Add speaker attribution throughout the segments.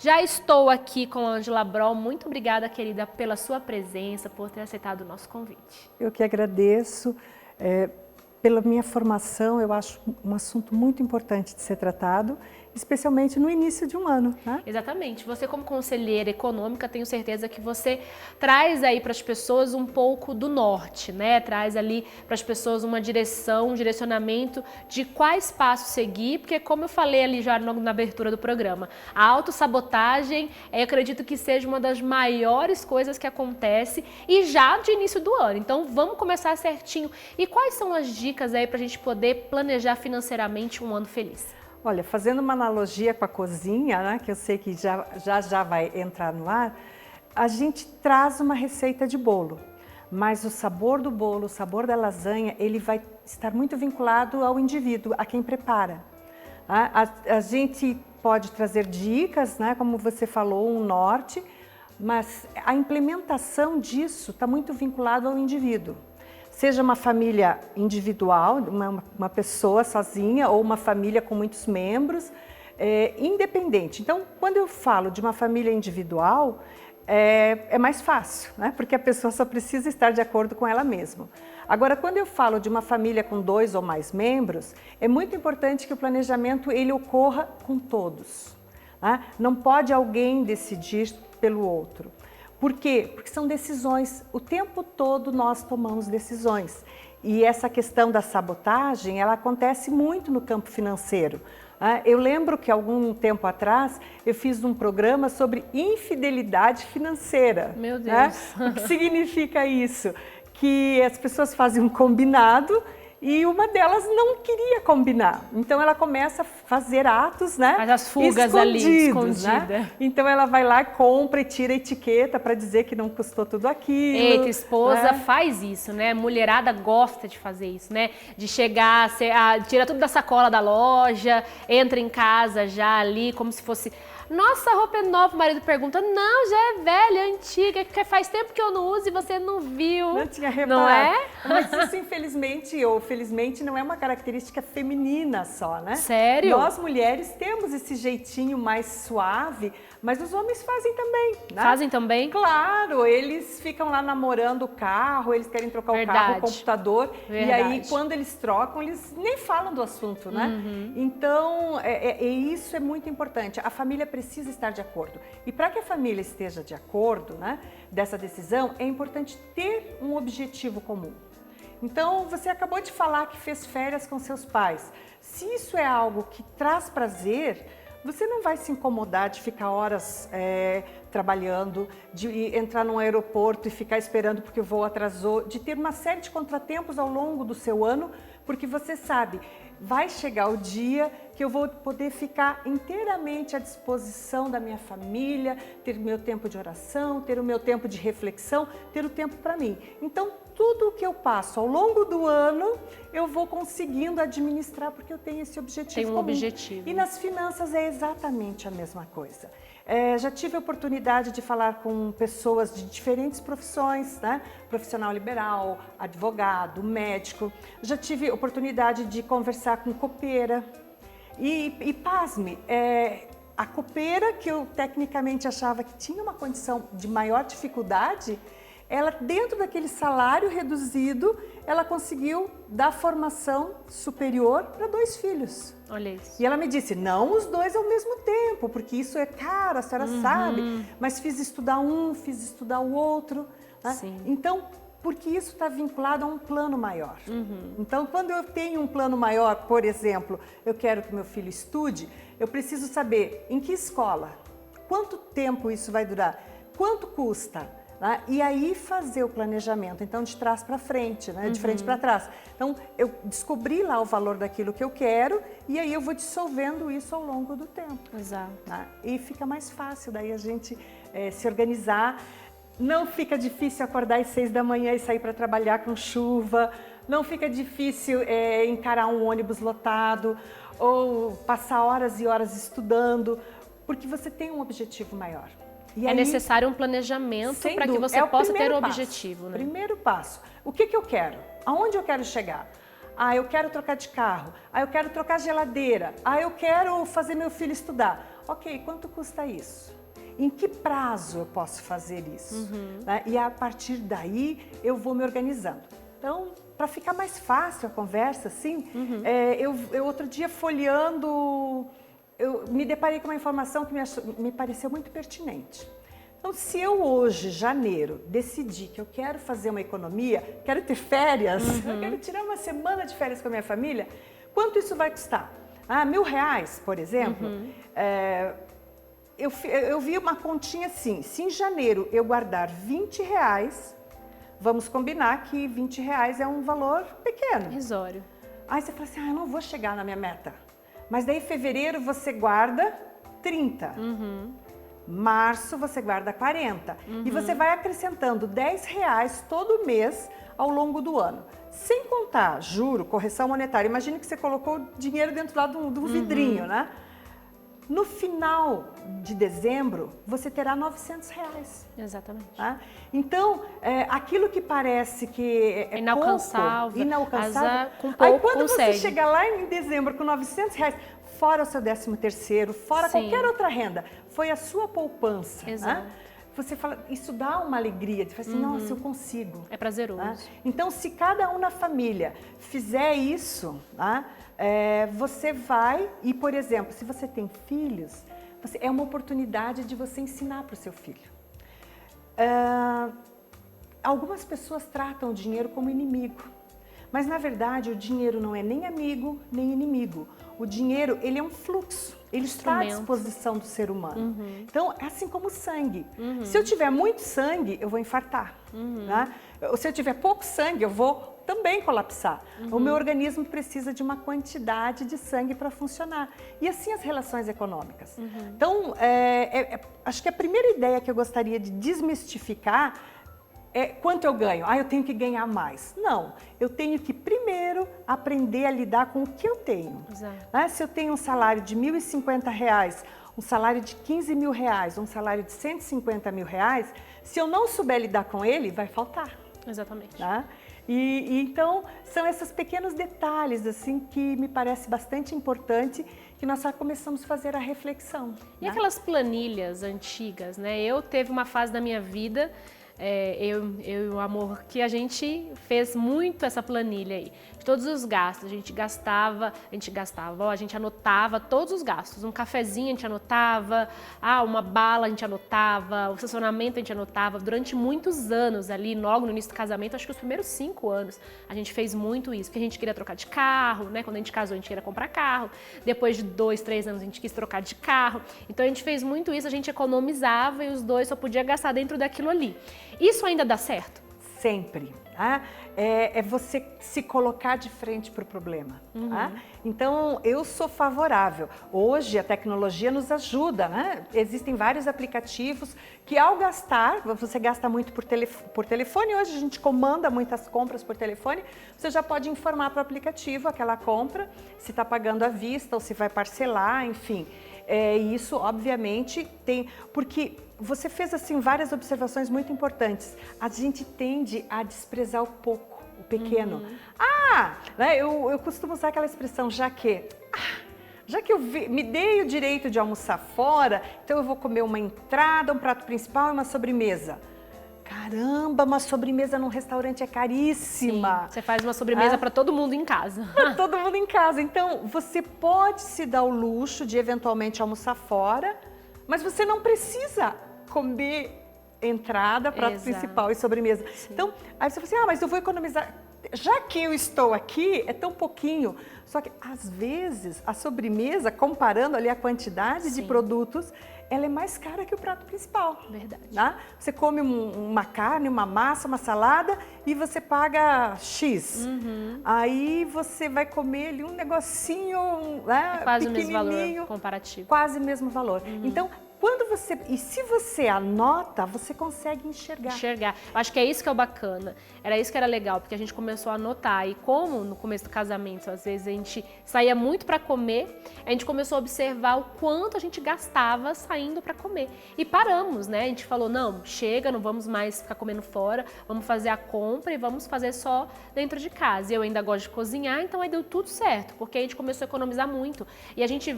Speaker 1: Já estou aqui com a Ângela Broll. Muito obrigada, querida, pela sua presença, por ter aceitado o nosso convite.
Speaker 2: Eu que agradeço. Pela minha formação, eu acho um assunto muito importante de ser tratado, especialmente no início de um ano, né?
Speaker 1: Exatamente. Você, como conselheira econômica, tenho certeza que você traz aí para as pessoas um pouco do norte, né? Traz ali para as pessoas uma direção, um direcionamento de quais passos seguir, porque como eu falei ali já na abertura do programa, a autossabotagem, eu acredito que seja uma das maiores coisas que acontece e já de início do ano. Então vamos começar certinho. E quais são as dicas aí para a gente poder planejar financeiramente um ano feliz?
Speaker 2: Olha, fazendo uma analogia com a cozinha, né, que eu sei que já vai entrar no ar, a gente traz uma receita de bolo, mas o sabor do bolo, o sabor da lasanha, ele vai estar muito vinculado ao indivíduo, a quem prepara. A gente pode trazer dicas, né, como você falou, um norte, mas a implementação disso está muito vinculado ao indivíduo. Seja uma família individual, uma pessoa sozinha ou uma família com muitos membros, independente. Então, quando eu falo de uma família individual, é mais fácil, né? Porque a pessoa só precisa estar de acordo com ela mesma. Agora, quando eu falo de uma família com 2 ou mais membros, é muito importante que o planejamento ele ocorra com todos, né? Não pode alguém decidir pelo outro. Por quê? Porque são decisões, o tempo todo nós tomamos decisões. E essa questão da sabotagem, ela acontece muito no campo financeiro. Eu lembro que algum tempo atrás eu fiz um programa sobre infidelidade financeira.
Speaker 1: Meu Deus!
Speaker 2: O que significa isso? Que as pessoas fazem um combinado e uma delas não queria combinar. Então ela começa a fazer atos, né?
Speaker 1: Faz as fugas ali, escondida.
Speaker 2: Né? Então ela vai lá, compra e tira a etiqueta para dizer que não custou tudo aquilo.
Speaker 1: Eita, esposa
Speaker 2: né?
Speaker 1: faz isso, né? Mulherada gosta de fazer isso, né? De chegar, tira tudo da sacola da loja, entra em casa já ali como se fosse... Nossa, a roupa é nova, o marido pergunta, não, já é velha, antiga, que faz tempo que eu não uso e você não viu.
Speaker 2: Não tinha reparado.
Speaker 1: Não é?
Speaker 2: Mas isso, infelizmente ou felizmente, não é uma característica feminina só, né?
Speaker 1: Sério?
Speaker 2: Nós, mulheres, temos esse jeitinho mais suave, mas os homens fazem também, né?
Speaker 1: Fazem também?
Speaker 2: Claro, eles ficam lá namorando o carro, eles querem trocar o carro, o computador, e aí quando eles trocam, eles nem falam do assunto, né? Então, isso é muito importante. A família precisa estar de acordo. E para que a família esteja de acordo, né, dessa decisão, é importante ter um objetivo comum. Então, você acabou de falar que fez férias com seus pais. Se isso é algo que traz prazer, você não vai se incomodar de ficar horas trabalhando, de entrar num aeroporto e ficar esperando porque o voo atrasou, de ter uma série de contratempos ao longo do seu ano, porque você sabe, vai chegar o dia que eu vou poder ficar inteiramente à disposição da minha família, ter o meu tempo de oração, ter o meu tempo de reflexão, ter o tempo para mim. Então, tudo o que eu passo ao longo do ano, eu vou conseguindo administrar porque eu tenho esse objetivo
Speaker 1: comum. Tem um objetivo.
Speaker 2: E nas finanças é exatamente a mesma coisa. Já tive a oportunidade de falar com pessoas de diferentes profissões, né? Profissional liberal, advogado, médico. Já tive a oportunidade de conversar com copeira. E pasme, a copeira que eu tecnicamente achava que tinha uma condição de maior dificuldade, ela dentro daquele salário reduzido, ela conseguiu dar formação superior para 2 filhos.
Speaker 1: Olha isso.
Speaker 2: E ela me disse, não os 2 ao mesmo tempo, porque isso é caro, a senhora sabe, mas fiz estudar um, fiz estudar o outro. Né?
Speaker 1: Sim.
Speaker 2: Então, porque isso está vinculado a um plano maior. Então, quando eu tenho um plano maior, por exemplo, eu quero que meu filho estude, eu preciso saber em que escola, quanto tempo isso vai durar, quanto custa. Né? E aí fazer o planejamento, então de trás para frente, né? De frente para trás. Então eu descobri lá o valor daquilo que eu quero e aí eu vou dissolvendo isso ao longo do tempo.
Speaker 1: Exato.
Speaker 2: Né? E fica mais fácil daí a gente se organizar. Não fica difícil acordar às 6 da manhã e sair para trabalhar com chuva. Não fica difícil encarar um ônibus lotado ou passar horas e horas estudando, porque você tem um objetivo maior. E
Speaker 1: é
Speaker 2: aí,
Speaker 1: necessário um planejamento para que você possa ter o objetivo. Né?
Speaker 2: Primeiro passo. O que eu quero? Aonde eu quero chegar? Eu quero trocar de carro. Eu quero trocar geladeira. Eu quero fazer meu filho estudar. ok, quanto custa isso? Em que prazo eu posso fazer isso? Né? E a partir daí eu vou me organizando. Então, para ficar mais fácil a conversa, assim, eu outro dia folheando, eu me deparei com uma informação que me pareceu muito pertinente. Então, se eu hoje, janeiro, decidir que eu quero fazer uma economia, quero ter férias, eu quero tirar uma semana de férias com a minha família, quanto isso vai custar? Ah, R$1.000, por exemplo. Eu vi uma continha assim, se em janeiro eu guardar R$20, vamos combinar que R$20 é um valor pequeno.
Speaker 1: Irrisório.
Speaker 2: Aí você fala assim, eu não vou chegar na minha meta. Mas daí em fevereiro você guarda 30. Março você guarda 40. E você vai acrescentando R$10 todo mês ao longo do ano. Sem contar juro, correção monetária. Imagine que você colocou dinheiro dentro lá do vidrinho, né? No final de dezembro, você terá R$900.
Speaker 1: Exatamente.
Speaker 2: Tá? Então, aquilo que parece que é
Speaker 1: inalcançável,
Speaker 2: pouco, inalcançável,
Speaker 1: com pouco
Speaker 2: aí quando
Speaker 1: consegue.
Speaker 2: você chegar lá em dezembro com R$900, fora o seu 13º, fora
Speaker 1: Sim.
Speaker 2: qualquer outra renda, foi a sua poupança.
Speaker 1: Exato.
Speaker 2: Né? Você fala, isso dá uma alegria, de falar assim, nossa, eu consigo.
Speaker 1: É prazeroso.
Speaker 2: Tá? Então, se cada um na família fizer isso, tá? Você vai, e por exemplo, se você tem filhos, é uma oportunidade de você ensinar para o seu filho. Algumas pessoas tratam o dinheiro como inimigo, mas na verdade o dinheiro não é nem amigo, nem inimigo. O dinheiro, ele é um fluxo, ele está à disposição do ser humano. Então, é assim como o sangue. Se eu tiver muito sangue, eu vou infartar. Né? Se eu tiver pouco sangue, eu vou também colapsar. O meu organismo precisa de uma quantidade de sangue para funcionar. E assim as relações econômicas. Então, acho que a primeira ideia que eu gostaria de desmistificar é quanto eu ganho. Eu tenho que ganhar mais. Não, eu tenho que primeiro aprender a lidar com o que eu tenho. Né? Se eu tenho um salário de R$1.050, um salário de R$15.000, um salário de R$150.000, se eu não souber lidar com ele, vai faltar.
Speaker 1: Exatamente.
Speaker 2: Tá? E então, são esses pequenos detalhes assim que me parece bastante importante que nós já começamos a fazer a reflexão.
Speaker 1: E aquelas planilhas antigas, né? Eu teve uma fase da minha vida, eu e o amor, que a gente fez muito essa planilha aí, de todos os gastos. A gente anotava todos os gastos. Um cafezinho a gente anotava, uma bala a gente anotava, o estacionamento a gente anotava. Durante muitos anos ali, logo no início do casamento, acho que os primeiros 5 anos, a gente fez muito isso, porque a gente queria trocar de carro, né? Quando a gente casou, a gente queria comprar carro. Depois de 2, 3 anos, a gente quis trocar de carro. Então a gente fez muito isso, a gente economizava e os dois só podia gastar dentro daquilo ali. Isso ainda dá certo?
Speaker 2: Sempre. Tá? É você se colocar de frente para o problema. Tá? Então, eu sou favorável. Hoje, a tecnologia nos ajuda. Né? Existem vários aplicativos que, ao gastar, você gasta muito por telefone. Hoje, a gente comanda muitas compras por telefone. Você já pode informar para o aplicativo aquela compra, se está pagando à vista ou se vai parcelar, enfim. Isso, obviamente, tem... Porque você fez, assim, várias observações muito importantes. A gente tende a desprezar o pouco, o pequeno. Né, eu costumo usar aquela expressão, já que eu me dei o direito de almoçar fora, então eu vou comer uma entrada, um prato principal e uma sobremesa. Caramba, uma sobremesa num restaurante é caríssima.
Speaker 1: Sim, você faz uma sobremesa para todo mundo em casa.
Speaker 2: Para todo mundo em casa. Então, você pode se dar o luxo de eventualmente almoçar fora, mas você não precisa comer entrada, prato principal e sobremesa. Sim. Então, aí você fala assim, mas eu vou economizar. Já que eu estou aqui, é tão pouquinho. Só que, às vezes, a sobremesa, comparando ali a quantidade de produtos, ela é mais cara que o prato principal.
Speaker 1: Verdade.
Speaker 2: Tá? Você come uma carne, uma massa, uma salada e você paga X. Aí você vai comer ali um negocinho, né,
Speaker 1: quase o mesmo valor comparativo.
Speaker 2: Quase o mesmo valor. Então, E se você anota, você consegue enxergar.
Speaker 1: Acho que é isso que é o bacana. Era isso que era legal, porque a gente começou a anotar. E como no começo do casamento, às vezes a gente saía muito para comer, a gente começou a observar o quanto a gente gastava saindo para comer. E paramos, né? A gente falou, não, chega, não vamos mais ficar comendo fora, vamos fazer a compra e vamos fazer só dentro de casa. Eu ainda gosto de cozinhar, então aí deu tudo certo, porque a gente começou a economizar muito. E a gente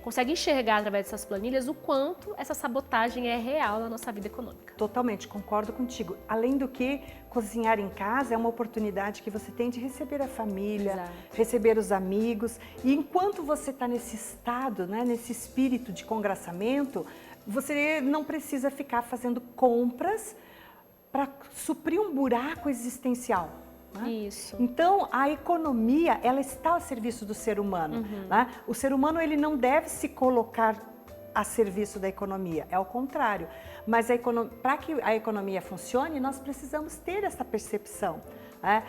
Speaker 1: consegue enxergar através dessas planilhas o quanto essa sabotagem é real na nossa vida econômica.
Speaker 2: Totalmente, concordo contigo. Além do que, cozinhar em casa é uma oportunidade que você tem de receber a família,
Speaker 1: Exato.
Speaker 2: receber os amigos. E enquanto você está nesse estado, né, nesse espírito de congraçamento, você não precisa ficar fazendo compras para suprir um buraco existencial. Né?
Speaker 1: Isso.
Speaker 2: Então, a economia, ela está a serviço do ser humano. Né? O ser humano, ele não deve se colocar a serviço da economia, é ao contrário. Mas para que a economia funcione, nós precisamos ter essa percepção. Né?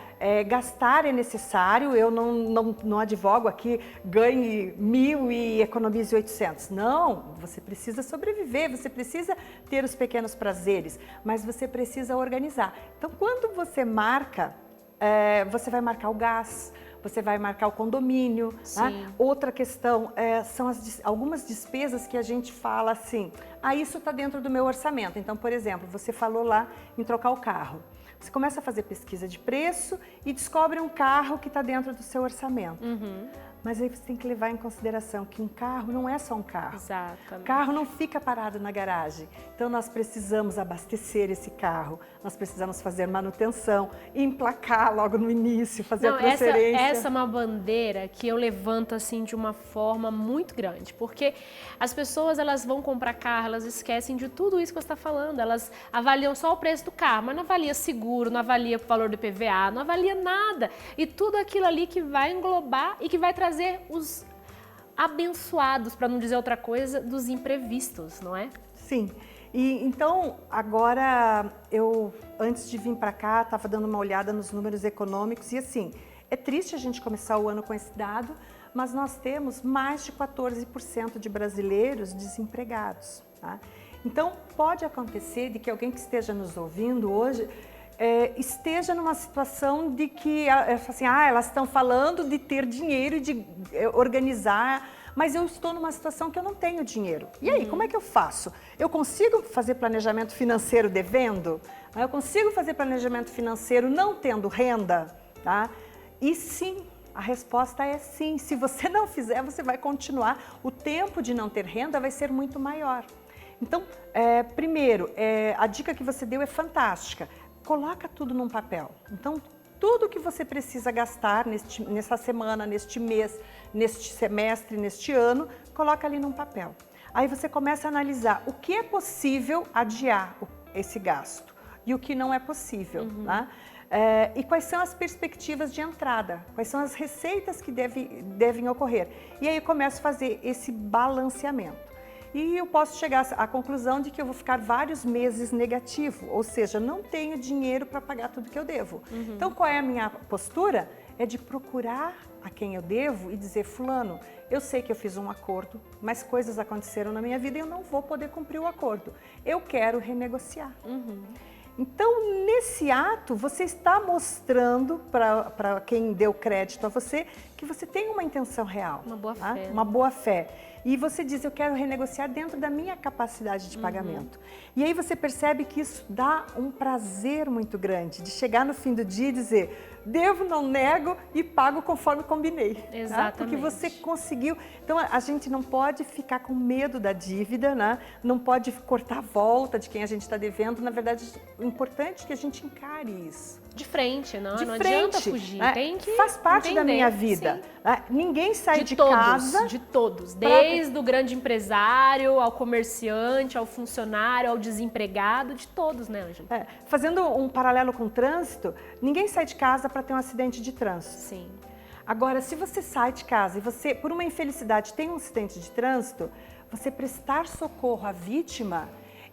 Speaker 2: Gastar é necessário, eu não advogo aqui, ganhe 1.000 e economize 800. Não, você precisa sobreviver, você precisa ter os pequenos prazeres, mas você precisa organizar. Então, quando você marca, você vai marcar o gás, você vai marcar o condomínio. Né? Outra questão são algumas despesas que a gente fala assim, isso está dentro do meu orçamento. Então, por exemplo, você falou lá em trocar o carro. Você começa a fazer pesquisa de preço e descobre um carro que está dentro do seu orçamento. Mas aí você tem que levar em consideração que um carro não é só um carro.
Speaker 1: Exatamente.
Speaker 2: O carro não fica parado na garagem. Então nós precisamos abastecer esse carro, nós precisamos fazer manutenção, emplacar logo no início, fazer a transferência.
Speaker 1: Essa é uma bandeira que eu levanto assim de uma forma muito grande, porque as pessoas elas vão comprar carro, elas esquecem de tudo isso que você está falando, elas avaliam só o preço do carro, mas não avalia seguro, não avalia o valor do IPVA, não avalia nada. E tudo aquilo ali que vai englobar e que vai trazer os abençoados, para não dizer outra coisa, dos imprevistos, não é?
Speaker 2: Sim. E então, agora, antes de vir para cá, estava dando uma olhada nos números econômicos e assim, é triste a gente começar o ano com esse dado, mas nós temos mais de 14% de brasileiros desempregados. Tá? Então, pode acontecer de que alguém que esteja nos ouvindo hoje esteja numa situação de que, assim, elas estão falando de ter dinheiro e de organizar, mas eu estou numa situação que eu não tenho dinheiro. E aí, como é que eu faço? Eu consigo fazer planejamento financeiro devendo? Eu consigo fazer planejamento financeiro não tendo renda? Tá? E sim, a resposta é sim. Se você não fizer, você vai continuar. O tempo de não ter renda vai ser muito maior. Então, primeiro, a dica que você deu é fantástica. Coloca tudo num papel. Então, tudo que você precisa gastar nessa semana, neste mês, neste semestre, neste ano, coloca ali num papel. Aí você começa a analisar o que é possível adiar esse gasto e o que não é possível. Tá? E quais são as perspectivas de entrada, quais são as receitas que devem ocorrer. E aí eu começo a fazer esse balanceamento. E eu posso chegar à conclusão de que eu vou ficar vários meses negativo, ou seja, não tenho dinheiro para pagar tudo que eu devo. Então, qual é a minha postura? É de procurar a quem eu devo e dizer, fulano, eu sei que eu fiz um acordo, mas coisas aconteceram na minha vida e eu não vou poder cumprir o acordo. Eu quero renegociar. Então, nesse ato, você está mostrando para quem deu crédito a você que você tem uma intenção real.
Speaker 1: Uma boa fé.
Speaker 2: Uma boa fé. E você diz, eu quero renegociar dentro da minha capacidade de pagamento. E aí você percebe que isso dá um prazer muito grande, de chegar no fim do dia e dizer, devo, não nego e pago conforme combinei.
Speaker 1: Exatamente.
Speaker 2: Tá? Porque você conseguiu. Então, a gente não pode ficar com medo da dívida, né? Não pode cortar a volta de quem a gente está devendo. Na verdade, o importante é que a gente encare isso.
Speaker 1: De frente, não
Speaker 2: De frente,
Speaker 1: adianta fugir,
Speaker 2: né?
Speaker 1: tem que
Speaker 2: faz parte da
Speaker 1: entender.
Speaker 2: minha vida. Né? Ninguém sai de
Speaker 1: todos,
Speaker 2: casa...
Speaker 1: De todos, desde o grande empresário, ao comerciante, ao funcionário, ao desempregado, de todos, né, Ângela?
Speaker 2: Fazendo um paralelo com o trânsito, ninguém sai de casa para ter um acidente de trânsito.
Speaker 1: Sim.
Speaker 2: Agora, se você sai de casa e você, por uma infelicidade, tem um acidente de trânsito, você prestar socorro à vítima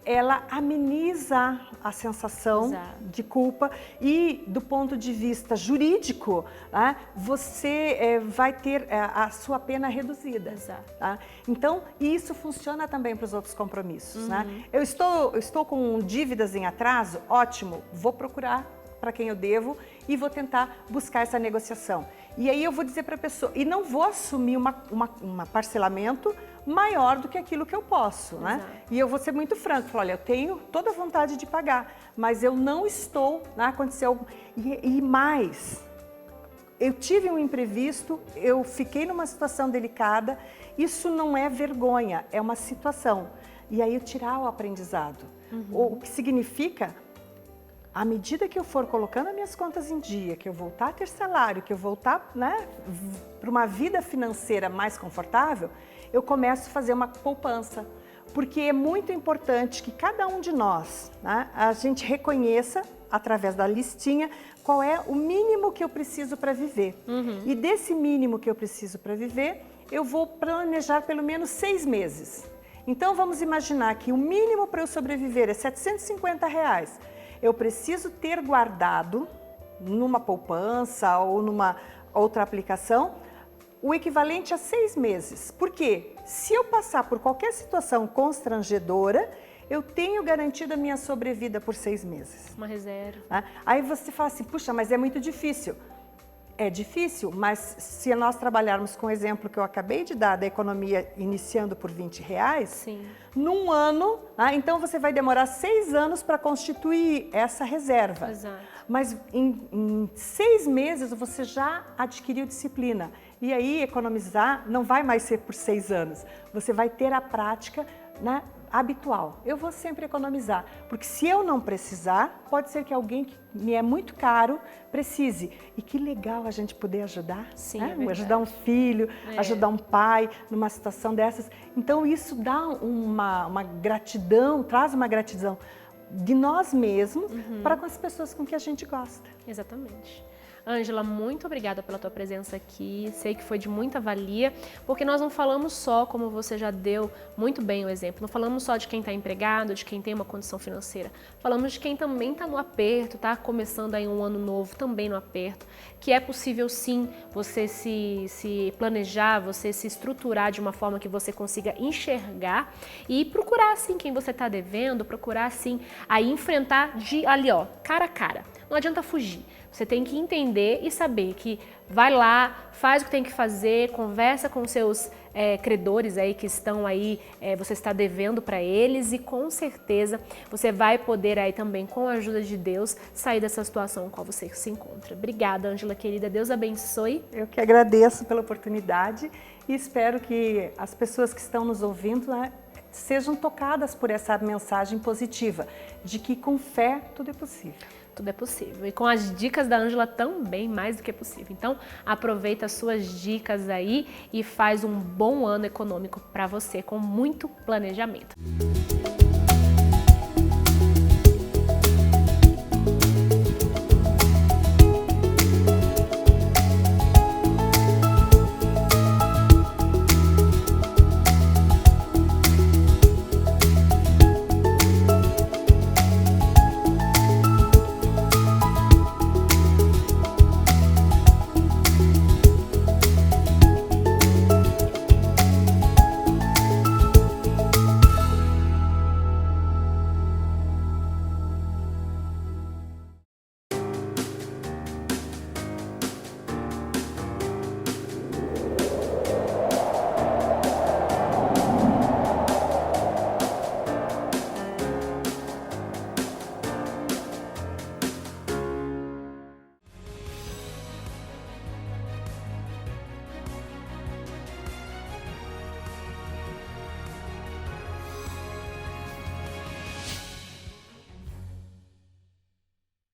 Speaker 2: ela ameniza a sensação de culpa e do ponto de vista jurídico, né, você vai ter a sua pena reduzida. Tá? Então, isso funciona também para os outros compromissos. Né? Eu estou com dívidas em atraso, ótimo, vou procurar para quem eu devo e vou tentar buscar essa negociação. E aí eu vou dizer para a pessoa, e não vou assumir um parcelamento maior do que aquilo que eu posso, né? E eu vou ser muito franco, falar, olha, eu tenho toda a vontade de pagar, mas eu não estou, né? Aconteceu, e mais, eu tive um imprevisto, eu fiquei numa situação delicada, isso não é vergonha, é uma situação. E aí eu tirar o aprendizado, o que significa, à medida que eu for colocando as minhas contas em dia, que eu voltar a ter salário, que eu voltar, né, para uma vida financeira mais confortável, eu começo a fazer uma poupança. Porque é muito importante que cada um de nós, né, a gente reconheça, através da listinha, qual é o mínimo que eu preciso para viver. E desse mínimo que eu preciso para viver, eu vou planejar pelo menos 6 meses. Então vamos imaginar que o mínimo para eu sobreviver é R$750. Eu preciso ter guardado numa poupança ou numa outra aplicação o equivalente a 6 meses. Por quê? Se eu passar por qualquer situação constrangedora, eu tenho garantido a minha sobrevida por 6 meses.
Speaker 1: Uma reserva.
Speaker 2: Aí você fala assim, puxa, mas é muito difícil. É difícil, mas se nós trabalharmos com o exemplo que eu acabei de dar da economia iniciando por R$20, num ano, então você vai demorar 6 anos para constituir essa reserva. Mas em 6 meses você já adquiriu disciplina. E aí economizar não vai mais ser por 6 anos, você vai ter a prática, né, habitual. Eu vou sempre economizar, porque se eu não precisar, pode ser que alguém que me é muito caro precise. E que legal a gente poder ajudar, né? Ajudar um filho, ajudar um pai numa situação dessas. Então isso dá uma gratidão, traz uma gratidão de nós mesmos para com as pessoas com que a gente gosta.
Speaker 1: Exatamente. Ângela, muito obrigada pela tua presença aqui, sei que foi de muita valia, porque nós não falamos só, como você já deu muito bem o exemplo, não falamos só de quem está empregado, de quem tem uma condição financeira, falamos de quem também está no aperto, está começando aí um ano novo também no aperto, que é possível sim você se planejar, você se estruturar de uma forma que você consiga enxergar e procurar sim quem você está devendo, procurar sim aí enfrentar ali ó, cara a cara, não adianta fugir. Você tem que entender e saber que vai lá, faz o que tem que fazer, conversa com seus credores aí que estão aí, você está devendo para eles e com certeza você vai poder aí também, com a ajuda de Deus, sair dessa situação em qual você se encontra. Obrigada, Ângela querida, Deus abençoe.
Speaker 2: Eu que agradeço pela oportunidade e espero que as pessoas que estão nos ouvindo, né, sejam tocadas por essa mensagem positiva, de que com fé tudo é possível.
Speaker 1: Tudo é possível. E com as dicas da Ângela também mais do que possível. Então, aproveita as suas dicas aí e faz um bom ano econômico para você com muito planejamento.